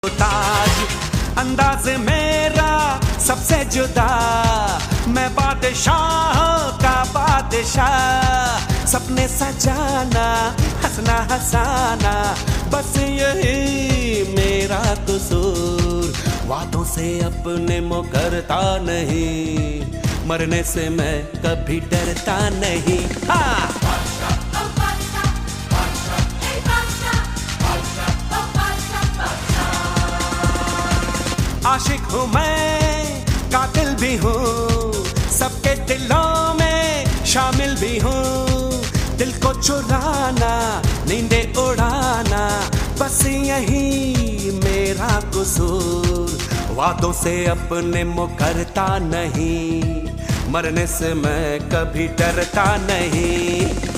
ताज अंदाज मेरा सबसे जुदा, मैं बादशाह का बादशाह। सपने सजाना, हंसना हंसाना, बस यही मेरा कसूर। वादों से अपने मुकरता नहीं, मरने से मैं कभी डरता नहीं। हाँ आशिक हूँ मैं, कातिल भी हूँ, सबके दिलों में शामिल भी हूँ। दिल को चुराना, नींदे उड़ाना, बस यही मेरा कसूर। वादों से अपने मुकरता नहीं, मरने से मैं कभी डरता नहीं।